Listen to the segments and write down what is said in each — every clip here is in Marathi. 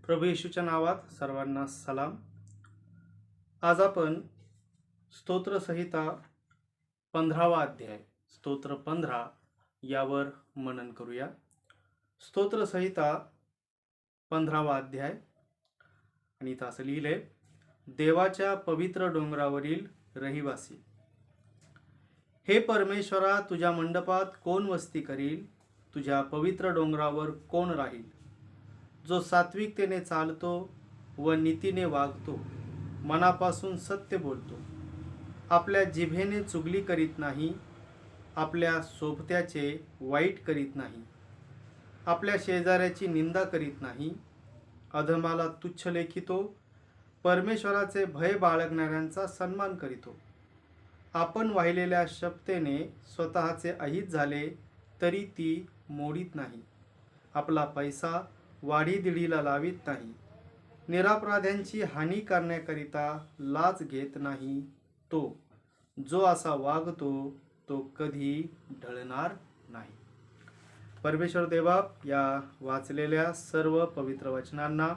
प्रभू येशूच्या नावात सर्वांना सलाम. आज आपण स्तोत्रसंहिता 15वा अध्याय स्तोत्र 15 यावर मनन करूया. स्तोत्रसंहिता 15वा अध्याय आणि इथं असं लिहिलंय, देवाच्या पवित्र डोंगरावरील रहिवासी. हे परमेश्वरा, तुझ्या मंडपात कोण वस्ती करील? तुझ्या पवित्र डोंगरावर कोण राहील? जो सात्विकतेने चालतो व नीतीने वागतो, मनापासून सत्य बोलतो, आपल्या जिभेने चुगली करीत नाही, आपल्या सोबत्याचे वाईट करीत नाही, आपल्या शेजाऱ्याची निंदा करीत नाही, अधमाला तुच्छ लेखितो, परमेश्वराचे भय बाळगणाऱ्यांचा सन्मान करीतो, आपण वाहिलेल्या शपथेने स्वतःचे अहित झाले तरी ती मोडीत नाही, आपला पैसा वाढीदिढीला लावित नाही, निरापराध्यांची हानी करण्याकरिता लाच घेत नाही. तो जो असा वागतो तो कधी ढळणार नाही. परमेश्वर देवा, या वाचलेल्या सर्व पवित्र वचनांना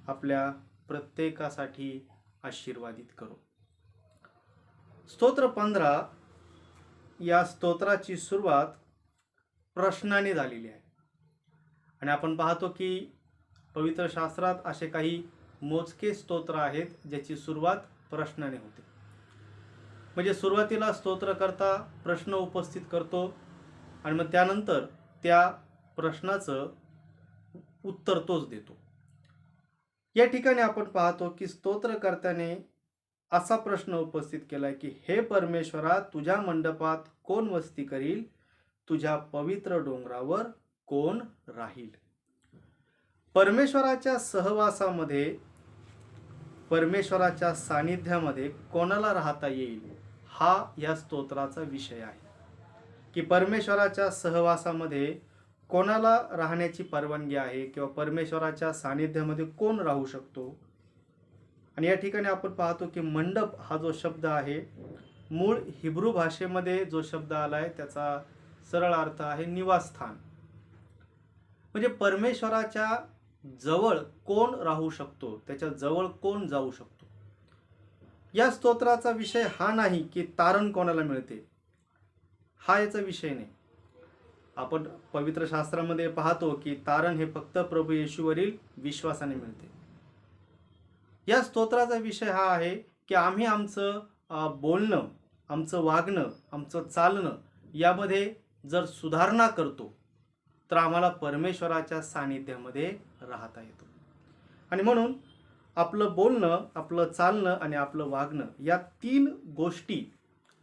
आपल्या प्रत्येकासाठी आशीर्वादित करो. स्तोत्र 15 या स्तोत्राची सुरुवात प्रश्नाने झालेली आहे आणि आपण पाहतो की पवित्र शास्त्रात असे काही मोजके स्तोत्र आहेत ज्याची सुरुवात प्रश्नाने होते. म्हणजे सुरुवातीला स्तोत्रकर्ता प्रश्न उपस्थित करतो आणि मग त्यानंतर त्या प्रश्नाचं उत्तर तोच देतो. या ठिकाणी आपण पाहतो की स्तोत्रकर्त्याने असा प्रश्न उपस्थित केलाय की हे परमेश्वरा, तुझ्या मंडपात कोण वस्ती करील? तुझ्या पवित्र डोंगरावर कोण राहील? परमेश्वराच्या सहवासामध्ये, परमेश्वराच्या सानिध्यामध्ये कोणाला राहता येईल, हा या स्तोत्राचा विषय आहे. की परमेश्वराच्या सहवासामध्ये कोणाला राहण्याची परवानगी आहे किंवा परमेश्वराच्या सानिध्यामध्ये कोण राहू शकतो. आणि या ठिकाणी आपण पाहतो की मंडप हा जो शब्द आहे, मूळ हिब्रू भाषेमध्ये जो शब्द आलाय त्याचा सरळ अर्थ आहे निवासस्थान. म्हणजे परमेश्वराच्या जवळ कोण राहू शकतो, त्याच्या जवळ कोण जाऊ शकतो. या स्तोत्राचा विषय हा नाही की तारण कोणाला मिळते, हा याचा विषय नाही. आपण पवित्र शास्त्रामध्ये पाहतो की तारण हे फक्त प्रभू येशूवरील विश्वासाने मिळते. या स्तोत्राचा विषय हा आहे की आम्ही आमचं बोलणं, आमचं वागणं, आमचं चालणं यामध्ये जर सुधारणा करतो तर आम्हाला परमेश्वराच्या सानिध्यामध्ये राहता येतो. आणि म्हणून आपलं बोलणं, आपलं चालणं आणि आपलं वागणं या 3 गोष्टी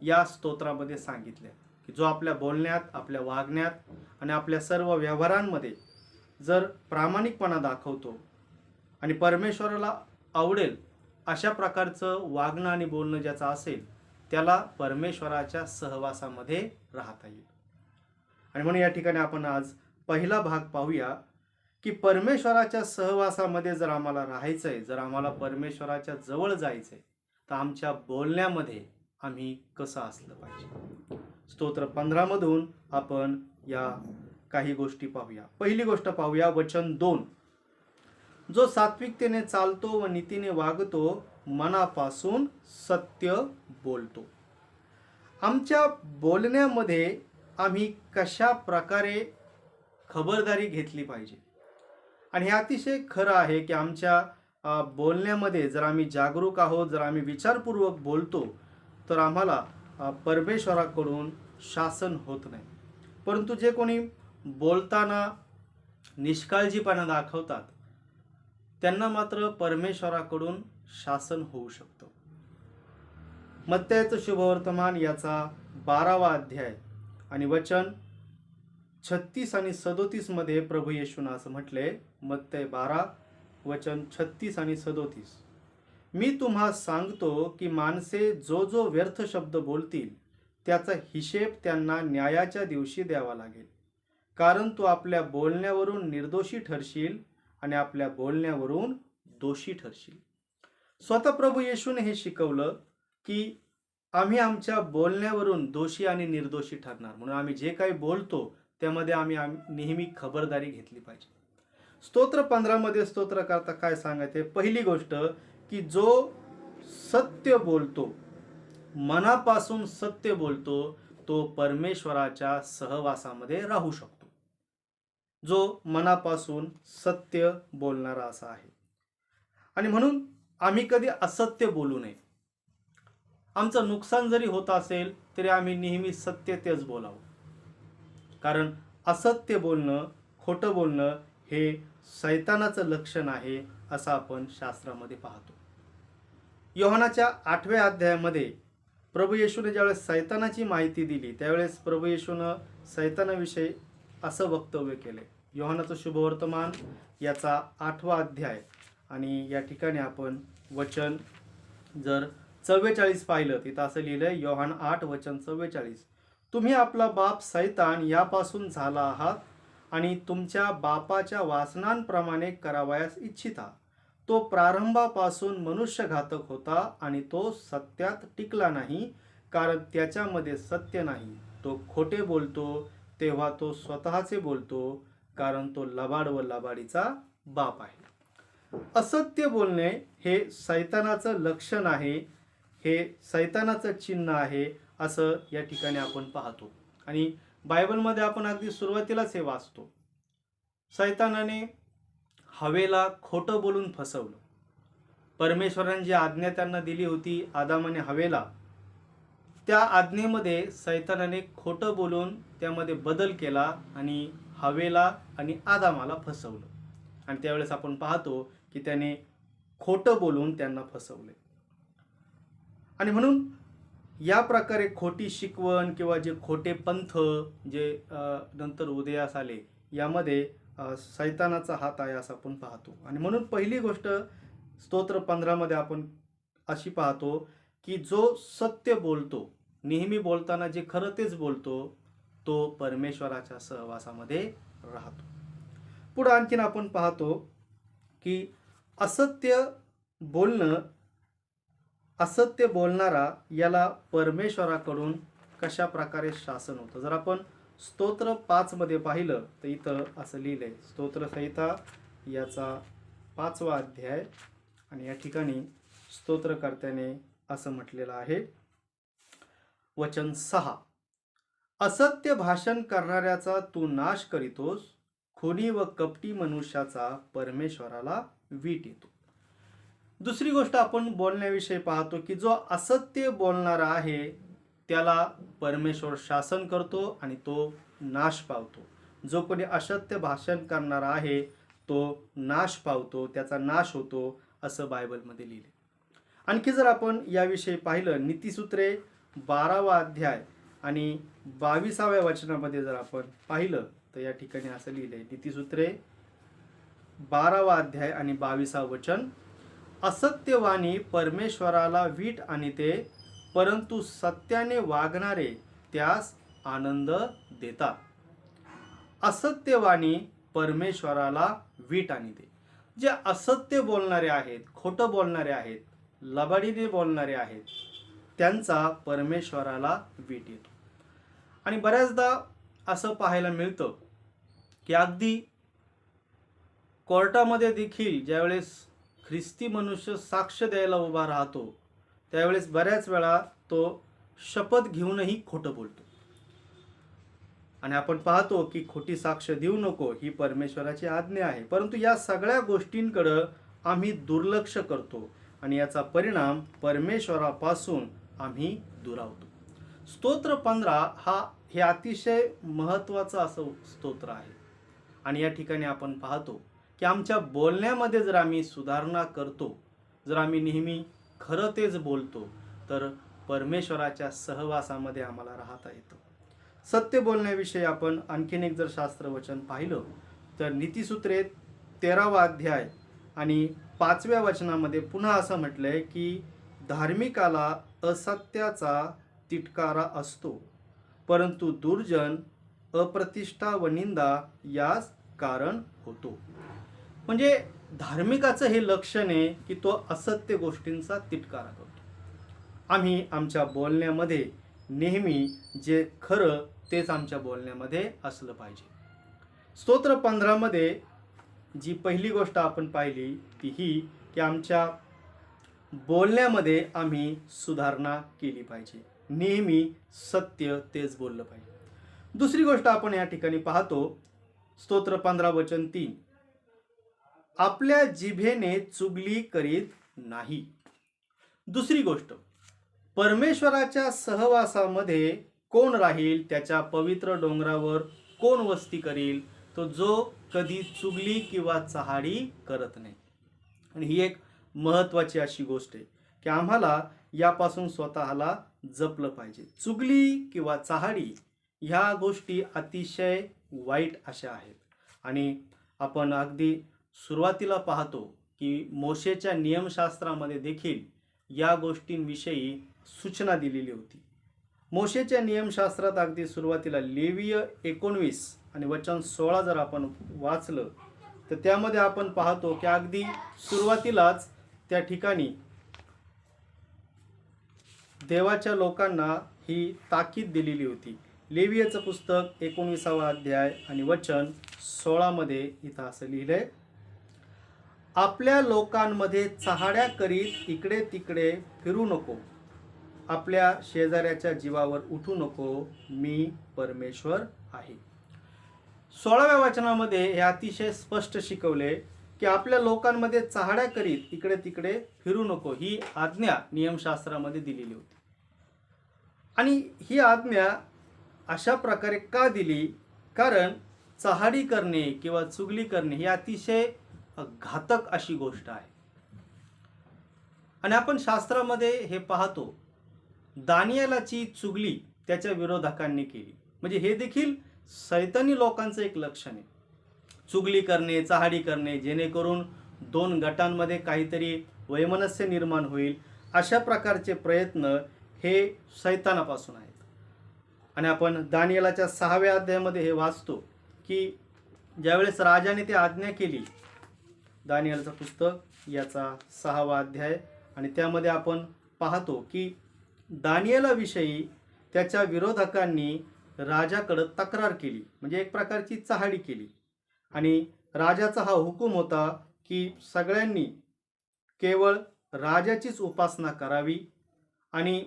या स्तोत्रामध्ये सांगितल्या की जो आपल्या बोलण्यात, आपल्या वागण्यात आणि आपल्या सर्व व्यवहारांमध्ये जर प्रामाणिकपणा दाखवतो आणि परमेश्वराला आवडेल अशा प्रकारचं वागणं आणि बोलणं ज्याचं असेल त्याला परमेश्वराच्या सहवासामध्ये राहता येईल. आणि म्हणून या ठिकाणी आपण आज पहिला भाग पाहूया की परमेश्वराच्या सहवासामध्ये जर आम्हाला राहायचंय, जर आम्हाला परमेश्वराच्या जवळ जायचंय तर आमच्या बोलण्यामध्ये आम्ही कसं असलं पाहिजे. स्तोत्र 15 मधून आपण या काही गोष्टी पाहूया. पहिली गोष्ट पाहूया, वचन 2. जो सात्विकतेने चालतो व नीतीने वागतो, मनापासून सत्य बोलतो. आमच्या बोलण्यामध्ये आम्ही कशा प्रकारे खबरदारी घेतली पाहिजे. आणि हे अतिशय खरं आहे की आमच्या बोलण्यामध्ये जर आम्ही जागरूक आहोत, जर आम्ही विचारपूर्वक बोलतो तर आम्हाला परमेश्वराकडून शासन होत नाही. परंतु जे कोणी बोलताना निष्काळजीपणा दाखवतात त्यांना मात्र परमेश्वराकडून शासन होऊ शकतं. मत्तयाचं शुभवर्तमान याचा 12वा अध्याय आणि वचन 36 आणि 37 मध्ये प्रभू येशूने असं म्हटले. मत्तय 12 वचन 36 आणि 37. मी तुम्हा सांगतो की माणसे जो जो व्यर्थ शब्द बोलतील त्याचा हिशेब त्यांना न्यायाच्या दिवशी द्यावा लागेल, कारण तू आपल्या बोलण्यावरून निर्दोषी ठरशील आणि आपल्या बोलण्यावरून दोषी ठरशील. स्वतः प्रभू येशूने हे शिकवलं की आम्ही आमच्या बोलण्यावरून दोषी आणि निर्दोषी ठरणार. म्हणून आम्ही जे काही बोलतो त्यामध्ये आम्ही नेहमी खबरदारी घेतली पाहिजे. स्तोत्र 15 मध्ये स्तोत्रकर्ता काय सांगते? पहिली गोष्ट की जो सत्य बोलतो, मनापासून सत्य बोलतो, तो परमेश्वराच्या सहवासामध्ये राहू शकतो. जो मनापासून सत्य बोलणारा असा आहे. आणि म्हणून आम्ही कधी असत्य बोलू नये. आमचं नुकसान जरी होत असेल तरी आम्ही नेहमी सत्य तेच बोलावं. कारण असत्य बोलणं, खोटं बोलणं हे शैतानाचं लक्षण आहे असं आपण शास्त्रामध्ये पाहतो. योहानाच्या 8व्या अध्यायामध्ये प्रभू येशूने ज्यावेळेस शैतानाची माहिती दिली त्यावेळेस प्रभू येशूनं शैतानाविषयी असं वक्तव्य केले. योहानाचं शुभवर्तमान याचा 8वा अध्याय आणि या ठिकाणी आपण वचन जर 44 पाहिलं तिथं असं लिहिलंय, योहान 8 वचन 44, तुम्ही आपला बाप सैतान यापासून झाला आहात आणि तुमच्या बापाच्या वासनांप्रमाणे करावयास इच्छिता. तो प्रारंभापासून मनुष्यघातक होता आणि तो सत्यात टिकला नाही, कारण त्याच्यामध्ये सत्य नाही. तो खोटे बोलतो तेव्हा तो स्वतःचे बोलतो, कारण तो लबाड व लबाडीचा बाप आहे. असत्य बोलणे हे शैतानाचं लक्षण आहे, हे शैतानाचं चिन्ह आहे असं या ठिकाणी आपण पाहतो. आणि बायबलमध्ये आपण अगदी सुरुवातीलाच हे वाचतो. शैतानाने हवेला खोटं बोलून फसवलं. परमेश्वराने जी आज्ञा त्यांना दिली होती आदामाने हवेला, त्या आज्ञेमध्ये शैतानाने खोटं बोलून त्यामध्ये बदल केला आणि हवेला आणि आदामाला फसवलं. आणि त्यावेळेस आपण पाहतो की त्याने खोटं बोलून त्यांना फसवले. आणि म्हणून या प्रकारे खोटी शिकवण किंवा जे खोटे पंथ जे नंतर उदयास आले यामध्ये शैतानाचा हात आहे असं आपण पाहतो. आणि म्हणून पहिली गोष्ट स्तोत्र 15 मध्ये आपण अशी पाहतो की जो सत्य बोलतो, नेहमी बोलताना जे खरं तेच बोलतो, तो परमेश्वराच्या सहवासामध्ये राहतो. पुढे आणखीन आपण पाहतो की असत्य बोलणं, असत्य बोलणारा याला परमेश्वराकडून कशा प्रकारे शासन होतं. जर आपण स्तोत्र 5 मध्ये पाहिलं तर इथं असं लिहिलंय, स्तोत्रसंहिता याचा 5वा अध्याय आणि या ठिकाणी स्तोत्रकर्त्याने असं म्हटलेलं आहे, वचन 6, असत्य भाषण करणाऱ्याचा तू नाश करीतोस, खुनी व कपटी मनुष्याचा परमेश्वराला वीट येतो. दुसरी गोष्ट आपण बोलण्याविषयी पाहतो की जो असत्य बोलणारा आहे त्याला परमेश्वर शासन करतो आणि तो नाश पावतो. जो कोणी असत्य भाषण करणारा आहे तो नाश पावतो, त्याचा नाश होतो असं बायबलमध्ये लिहिले. आणखी जर आपण याविषयी पाहिलं, नीतिसूत्रे 12वा अध्याय आणि 22व्या वचनामध्ये जर आपण पाहिलं तर या ठिकाणी असं लिहिलंय, नीतिसूत्रे 12वा अध्याय आणि 22वा वचन, असत्यवाणी परमेश्वराला वीट आणते, परंतु सत्याने वागणारे त्यास आनंद देतात. असत्यवाणी परमेश्वराला वीट आणते. जे असत्य बोलणारे आहेत, खोटं बोलणारे आहेत, लबाडीने बोलणारे आहेत, त्यांचा परमेश्वराला वीट येतो. आणि बऱ्याचदा असं पाहायला मिळतं की अगदी कोर्टामध्ये देखील ज्यावेळेस ख्रिस्ती मनुष्य साक्ष द्यायला उभा राहतो त्यावेळेस बऱ्याच वेळा तो शपथ घेऊनही खोटं बोलतो. आणि आपण पाहतो की खोटी साक्ष देऊ नको ही परमेश्वराची आज्ञा आहे, परंतु या सगळ्या गोष्टींकडे आम्ही दुर्लक्ष करतो आणि याचा परिणाम परमेश्वरापासून आम्ही दुरावतो. स्तोत्र 15 हे अतिशय महत्त्वाचं असं स्तोत्र आहे. आणि या ठिकाणी आपण पाहतो की आमच्या बोलण्यामध्ये जर आम्ही सुधारणा करतो, जर आम्ही नेहमी खरं तेच बोलतो, तर परमेश्वराच्या सहवासामध्ये आम्हाला राहता येतं. सत्य बोलण्याविषयी आपण आणखीन एक जर शास्त्रवचन पाहिलं तर नीतिसूत्रे 13वा अध्याय आणि 5व्या वचनामध्ये पुन्हा असं म्हटलंय की धार्मिकाला असत्याचा तिटकारा असतो, परंतु दुर्जन अप्रतिष्ठा व निंदा यास कारण होतो. म्हणजे धार्मिकाचं हे लक्षण आहे की तो असत्य गोष्टींचा तिटकारा करतो. आम्ही आमच्या बोलण्यामध्ये नेहमी जे खरं तेच आमच्या बोलण्यामध्ये असलं पाहिजे. स्तोत्र 15 मध्ये जी पहिली गोष्ट आपण पाहिली ती ही की आमच्या बोलण्यामध्ये आम्ही सुधारणा केली पाहिजे, नेहमी सत्य तेच बोललं पाहिजे। दुसरी गोष्ट आपण या ठिकाणी पाहतो, स्तोत्र 15:3, आपल्या जिभेने चुगली करीत नाही। दुसरी गोष्ट, परमेश्वराच्या सहवासामध्ये कोण राहील, त्याच्या पवित्र डोंगरावर कोण वस्ती करील, तो जो कधी चुगली किंवा चहाडी करत नाही। आणि ही एक महत्त्वाची अशी गोष्ट आहे की आम्हाला यापासून स्वतःला जपलं पाहिजे। चुगली किंवा चहाडी ह्या गोष्टी अतिशय वाईट अशा आहेत आणि आपण अगदी सुरुवातीला पाहतो की मोशेच्या नियमशास्त्रामध्ये देखील या गोष्टींविषयी सूचना दिलेली होती। मोशेच्या नियमशास्त्रात अगदी सुरुवातीला लेवीय 19 आणि वचन 16 जर आपण वाचलं तर त्यामध्ये आपण पाहतो की अगदी सुरुवातीलाच त्या ठिकाणी देवाच्या लोकांना ही ताकीद दिलेली होती। लेवीयचं पुस्तक 19वा अध्याय आणि वचन 16 मध्ये इथं असं लिहिलंय, आपल्या लोकांमध्ये चहाड्या करीत इकडे तिकडे फिरू नको, आपल्या शेजाऱ्याच्या जीवावर उठू नको, मी परमेश्वर आहे। 16व्या वचनामध्ये हे अतिशय स्पष्ट शिकवले की आपल्या लोकांमध्ये चहाड्या करीत इकडे तिकडे फिरू नको, ही आज्ञा नियमशास्त्रामध्ये दिलेली होती। आणि ही आज्ञा अशा प्रकारे का दिली, कारण चहाडी करणे किंवा चुगली करणे ही अतिशय घातक अशी गोष्ट आहे। आणि आपण शास्त्रामध्ये हे पाहतो, दानियेलाची चुगली त्याच्या विरोधकांनी केली, म्हणजे हे देखील शैतानी लोकांचं एक लक्षण आहे, चुगली करणे, चहाडी करणे, जेणेकरून दोन गटांमध्ये काहीतरी वैमनस्य निर्माण होईल, अशा प्रकारचे प्रयत्न हे शैतानापासून आहेत। आणि आपण दानियेलाच्या 6व्या अध्यायामध्ये हे वाचतो की ज्यावेळेस राजाने ती आज्ञा केली, दानियेलचं पुस्तक याचा 6वा अध्याय, आणि त्यामध्ये आपण पाहतो की दानियेलाविषयी त्याच्या विरोधकांनी राजाकडे तक्रार केली, म्हणजे एक प्रकारची चहाडी केली। आणि राजाचा हा हुकूम होता की सगळ्यांनी केवळ राजाचीच उपासना करावी आणि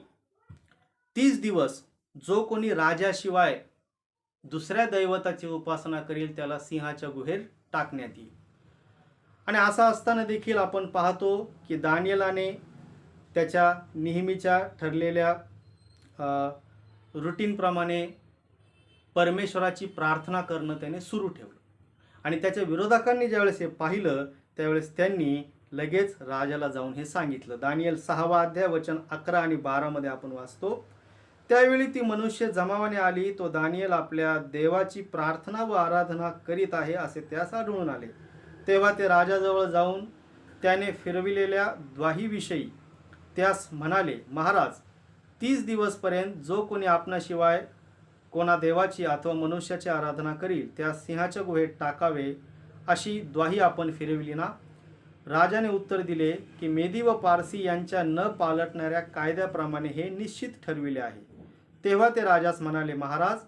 30 दिवस जो कोणी राजाशिवाय दुसऱ्या दैवताची उपासना करेल त्याला सिंहाच्या गुहेत टाकण्यात येईल। आणि असं असताना देखील आपण पाहतो की दानियेलाने त्याच्या नेहमीच्या ठरलेल्या रूटीनप्रमाणे परमेश्वराची प्रार्थना करणं त्याने सुरू ठेवलं। आणि त्याच्या विरोधकांनी ज्यावेळेस हे पाहिलं त्यावेळेस त्यांनी लगेच राजाला जाऊन हे सांगितलं। दानियेल 6वा अध्याय वचन 11 आणि 12 मध्ये आपण वाचतो, त्यावेळी ती मनुष्य जमावाने आली, तो दानियेल आपल्या देवाची प्रार्थना व आराधना करीत आहे असे त्यास आढळून आले। तेव्हा ते राजाजवळ जाऊन त्याने फिरविलेल्या द्वाहीविषयी त्यास म्हणाले, महाराज, 30 दिवसपर्यंत जो कोणी आपणाशिवाय कोणा देवाची अथवा मनुष्याची आराधना करील त्यास सिंहाच्या गुहेत टाकावे, अशी द्वाही आपण फिरविली ना? राजाने उत्तर दिले की मेदी व पारसी यांच्या न पालटणाऱ्या कायद्याप्रमाणे हे निश्चित ठरविले आहे। तेव्हा ते राजास म्हणाले, महाराज,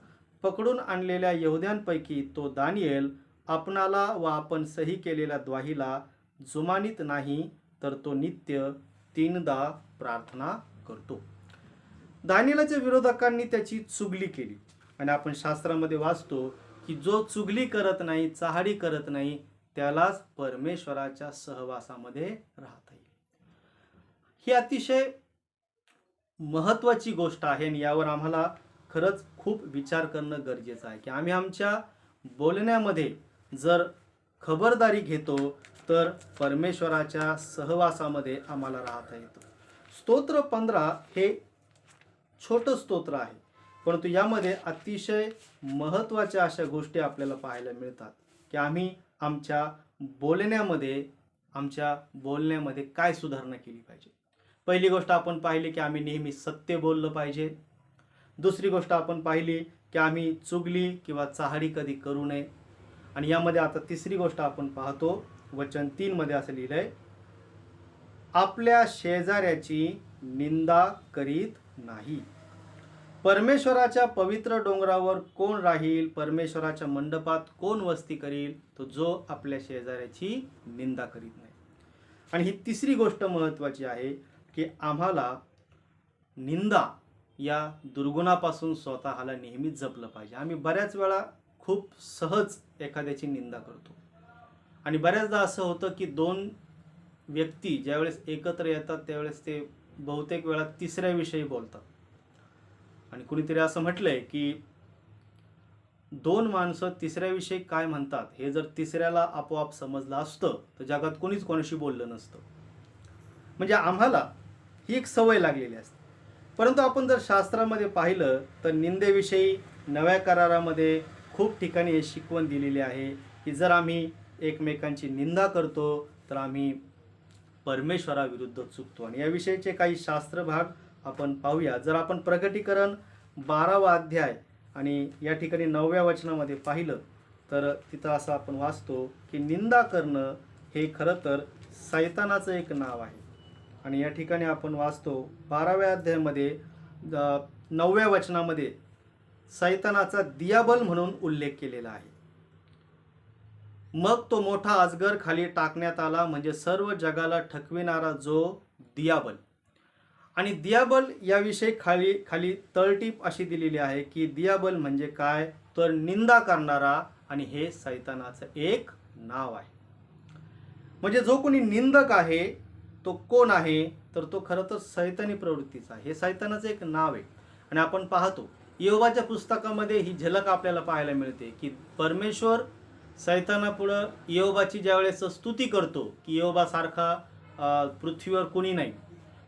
पकडून आणलेल्या यहुद्यांपैकी तो दानियेल आपणाला व आपण सही केलेल्या द्वाहीला जुमानीत नाही, तर तो नित्य 3दा प्रार्थना करतो। दानियेलाच्या विरोधकांनी त्याची चुगली केली आणि आपण शास्त्रामध्ये वाचतो की जो चुगली करत नाही, चहाडी करत नाही, त्यालाच परमेश्वराच्या सहवासामध्ये राहता येईल। ही अतिशय महत्त्वाची गोष्ट आहे आणि यावर आम्हाला खरंच खूप विचार करणं गरजेचं आहे की आम्ही आमच्या बोलण्यामध्ये जर खबरदारी घेतो तर परमेश्वराच्या सहवासामध्ये आम्हाला राहता येतं। स्तोत्र 15 हे छोटं स्तोत्र आहे, परंतु यामध्ये अतिशय महत्त्वाच्या अशा गोष्टी आपल्याला पाहायला मिळतात की आम्ही आमच्या बोलण्यामध्ये काय सुधारणा केली पाहिजे। पहिली गोष्ट आपण पाहिली की आम्ही नेहमी सत्य बोललं पाहिजे। दुसरी गोष्ट आपण पाहिली की आम्ही चुगली किंवा चहाडी कधी करू नये। आणि यामध्ये आता तिसरी गोष्ट आपण पाहतो, वचन 3 मध्ये असं लिहिलंय, आपल्या शेजाऱ्याची निंदा करीत नाही। परमेश्वराच्या पवित्र डोंगरावर कोण राहील, परमेश्वराच्या मंडपात कोण वस्ती करील, तो जो आपल्या शेजाऱ्याची निंदा करीत नाही. आणि ही तिसरी गोष्ट महत्त्वाची आहे की आम्हाला निंदा या दुर्गुणापासून स्वतःला नेहमी जपलं पाहिजे. आम्ही बऱ्याच वेळा खूप सहज एखाद्याची निंदा करतो आणि बऱ्याचदा असं होतं की दोन व्यक्ती ज्यावेळेस एकत्र येतात त्यावेळेस ते बहुतेक वेळा तिसऱ्याविषयी बोलतात. आणि कुणीतरी असं म्हटलंय की दोन माणसं तिसऱ्याविषयी काय म्हणतात हे जर तिसऱ्याला आपोआप समजलं असतं तर जगात कोणीच कोणाशी बोललं नसतं. म्हणजे आम्हाला ही एक सवय लागलेली असते. परंतु आपण जर शास्त्रामध्ये पाहिलं तर निंदेविषयी नव्या करारामध्ये खूप ठिकाणी हे शिकवण दिलेली आहे की जर आम्ही एकमेकांची निंदा करतो तर आम्ही परमेश्वराविरुद्ध चुकतो. आणि याविषयीचे काही शास्त्र भाग आपण पाहूया. जर आपण प्रकटीकरण 12वा अध्याय आणि या ठिकाणी 9व्या वचनामध्ये पाहिलं तर तिथं असं आपण वाचतो की निंदा करणं हे खरं तर सैतानाचं एक नाव आहे. आणि या ठिकाणी आपण वाचतो 12व्या अध्यायामध्ये 9व्या वचनामध्ये सैतानाचा दियाबल म्हणून उल्लेख केलेला आहे. मग तो मोठा अजगर खाली टाकण्यात आला, म्हणजे सर्व जगाला ठकविणारा जो दियाबल. आणि दियाबल याविषयी खाली तळटीप अशी दिलेली आहे की दियाबल म्हणजे काय, तर निंदा करणारा, आणि हे सैतानाचं एक नाव आहे. म्हणजे जो कोणी निंदक आहे तो कोण आहे, तर तो खरं तर सैतानी प्रवृत्तीचा आहे. हे सैतानाचं एक नाव आहे. आणि आपण पाहतो योबाच्या पुस्तकामध्ये ही झलक आपल्याला पाहायला मिळते की परमेश्वर सैतानापुढं योबाची ज्यावेळेस स्तुती करतो की योबासारखा पृथ्वीवर कोणी नाही,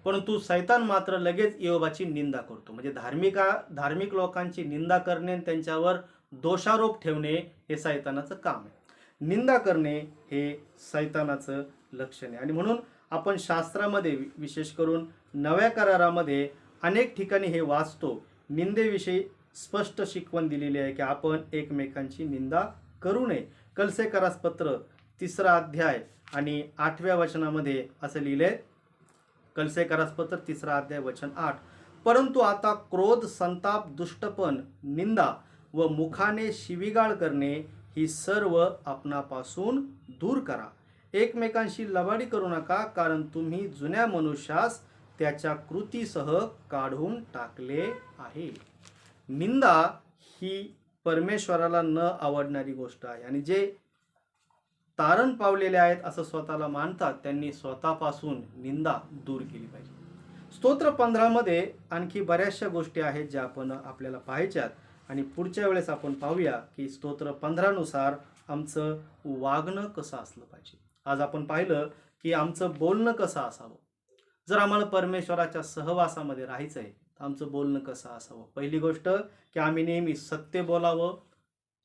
परंतु सैतान मात्र लगेच योबाची निंदा करतो. म्हणजे धार्मिक लोकांची निंदा करणे, त्यांच्यावर दोषारोप ठेवणे हे सैतानाचं काम आहे. निंदा करणे हे सैतानाचं लक्षण आहे. आणि म्हणून आपण शास्त्रामध्ये विशेष करून नव्या करारामध्ये अनेक ठिकाणी हे वाचतो. निंदेविषयी स्पष्ट शिकवण दिलेली आहे की आपण एकमेकांची निंदा करू नये. कलसेकरास पत्र 3रा अध्याय आणि 8व्या वचनामध्ये असं लिहिलंय. कलसेकरास पत्र 3रा अध्याय वचन 8, परंतु आता क्रोध, संताप, दुष्टपण, निंदा व मुखाने शिवीगाळ करणे ही सर्व आपणापासून दूर करा. एकमेकांशी लबाडी करू नका, कारण तुम्ही जुन्या मनुष्यास त्याच्या कृतीसह काढून टाकले आहे. निंदा ही परमेश्वराला न आवडणारी गोष्ट आहे. आणि जे तारण पावलेले आहेत असं स्वतःला मानतात त्यांनी स्वतःपासून निंदा दूर केली पाहिजे. स्तोत्र 15 मध्ये आणखी बऱ्याचशा गोष्टी आहेत ज्या आपण आपल्याला पाहायच्यात. आणि पुढच्या वेळेस आपण पाहूया की स्तोत्र 15 नुसार आमचं वागणं कसं असलं पाहिजे. आज आपण पाहिलं की आमचं बोलणं कसं असावं. जर आम्हाला परमेश्वराच्या सहवासामध्ये राहायचं आहे तर आमचं बोलणं कसं असावं. पहिली गोष्ट की आम्ही नेहमी सत्य बोलावं,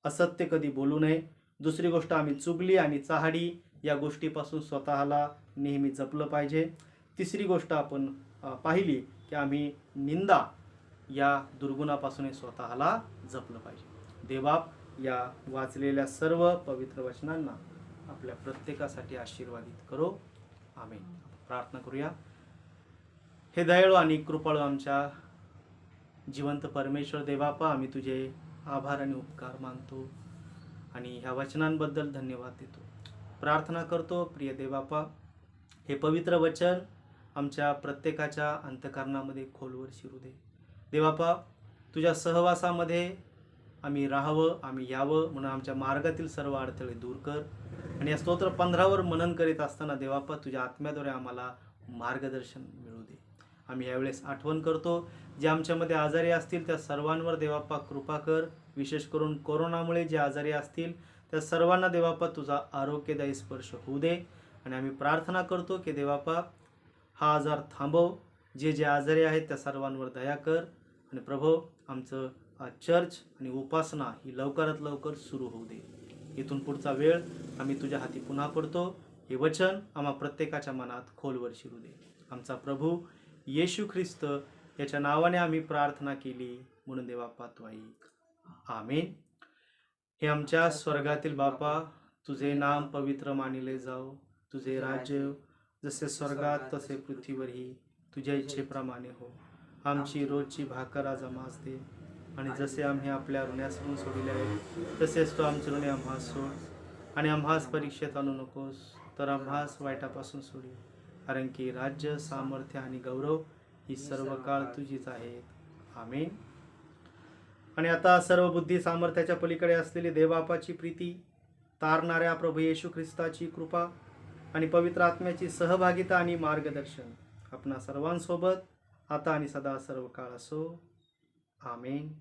असत्य कधी बोलू नये. दुसरी गोष्ट, आम्ही चुगली आणि चहाडी या गोष्टीपासून स्वतःला नेहमी जपलं पाहिजे. तिसरी गोष्ट आपण पाहिली की आम्ही निंदा या दुर्गुणापासून स्वतःला जपलं पाहिजे. देवबाप या वाचलेल्या सर्व पवित्र वचनांना आपल्या प्रत्येकासाठी आशीर्वादित करो. आमेन. प्रार्थना करूया. हे दयाळू आणि कृपाळू आमच्या जिवंत परमेश्वर देवापा, आम्ही तुझे आभार आणि उपकार मानतो आणि ह्या वचनांबद्दल धन्यवाद देतो. प्रार्थना करतो प्रिय देवापा, हे पवित्र वचन आमच्या प्रत्येकाच्या अंतःकरणामध्ये खोलवर शिरू दे. देवापा, तुझ्या सहवासामध्ये आम्ही राहावं, आम्ही यावं म्हणून आमच्या मार्गातील सर्व अडथळे दूर कर. आणि या स्तोत्र 15वर मनन करीत असताना देवापा तुझ्या आत्म्याद्वारे आम्हाला मार्गदर्शन मिळू दे. आम्ही यावेळेस आठवण करतो जे आमच्यामध्ये आजारी असतील त्या सर्वांवर देवापा कृपा कर. विशेष करून कोरोनामुळे जे आजारी असतील त्या सर्वांना देवापा तुझा आरोग्यदायी स्पर्श होऊ दे. आणि आम्ही प्रार्थना करतो की देवापा हा आजार थांबव. जे जे आजारी आहेत त्या सर्वांवर दया कर. आणि प्रभू आमचं चर्च आणि उपासना ही लवकरात लवकर सुरू होऊ दे. इथून पुढचा वेळ आम्ही तुझ्या हाती पुन्हा पडतो. हे वचन आम्हा प्रत्येकाच्या मनात खोलवर शिरू दे. आमचा प्रभू येशू ख्रिस्त याच्या नावाने आम्ही प्रार्थना केली म्हणून देवापा तू ऐक. आमेन. हे आमच्या स्वर्गातील बापा, तुझे नाम पवित्र मानिले जाओ. तुझे राज्य जसे स्वर्गात तसे पृथ्वीवरही तुझ्या इच्छेप्रमाणे हो. आमची रोजची भाकर आज आम्हास दे, आणि जसे आम्ही आपल्या ऋण्यासरून सोडिले आहे तसेच तो आमचे ऋणे आम्हास सोड, आणि आम्हास परीक्षेत आणू नकोस तर आम्हास वाईटापासून सोडी, कारण की राज्य, सामर्थ्य आणि गौरव ही सर्व काळ तुझीच आहेत. आमेन. आणि आता सर्व बुद्धी सामर्थ्याच्या पलीकडे असलेली देवबापाची प्रीती, तारणाऱ्या प्रभू येशू ख्रिस्ताची कृपा आणि पवित्र आत्म्याची सहभागिता आणि मार्गदर्शन आपणा सर्वांसोबत आता आणि सदा सर्व काळ असो. आमेन.